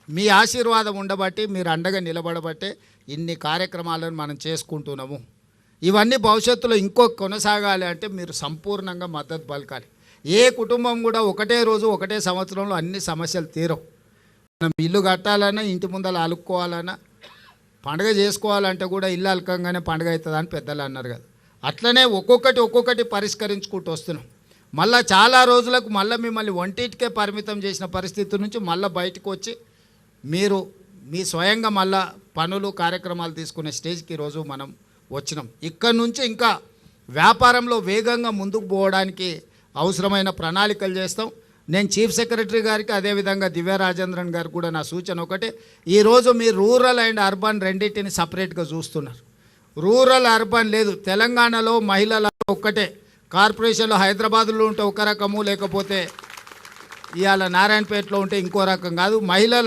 మీ ఆశీర్వాదం ఉండబట్టి మీరు అండగా నిలబడబట్టే ఇన్ని కార్యక్రమాలను మనం చేసుకుంటున్నాము. ఇవన్నీ భవిష్యత్తులో ఇంకో కొనసాగాలి అంటే మీరు సంపూర్ణంగా మద్దతు పలకాలి. ఏ కుటుంబం కూడా ఒకటే రోజు ఒకటే సంవత్సరంలో అన్ని సమస్యలు తీరవు. మనం ఇల్లు కట్టాలన్నా, ఇంటి ముందర అలుక్కోవాలన్నా, పండుగ చేసుకోవాలంటే కూడా ఇల్లు అలకంగానే పండుగ అవుతుందని పెద్దలు అన్నారు కదా. అట్లనే ఒక్కొక్కటి పరిష్కరించుకుంటూ వస్తున్నాం. మళ్ళీ చాలా రోజులకు మళ్ళీ మిమ్మల్ని వంటింటికే పరిమితం చేసిన పరిస్థితి నుంచి మళ్ళీ బయటకు వచ్చి మీరు మీ స్వయంగా మళ్ళా పనులు కార్యక్రమాలు తీసుకునే స్టేజ్కి ఈరోజు మనం వచ్చినాం. ఇక్కడ నుంచి ఇంకా వ్యాపారంలో వేగంగా ముందుకు పోవడానికి అవసరమైన ప్రణాళికలు చేస్తాం. నేను చీఫ్ సెక్రటరీ గారికి అదేవిధంగా దివ్య రాజేంద్రన్ గారికి కూడా నా సూచన ఒకటే, ఈరోజు మీరు రూరల్ అండ్ అర్బన్ రెండింటిని సపరేట్గా చూస్తున్నారు. రూరల్ అర్బన్ లేదు. తెలంగాణలో మహిళల ఒక్కటే. కార్పొరేషన్లో హైదరాబాద్లో ఉంటే ఒక రకము, లేకపోతే ఇవాళ నారాయణపేటలో ఉంటే ఇంకో రకం కాదు. మహిళల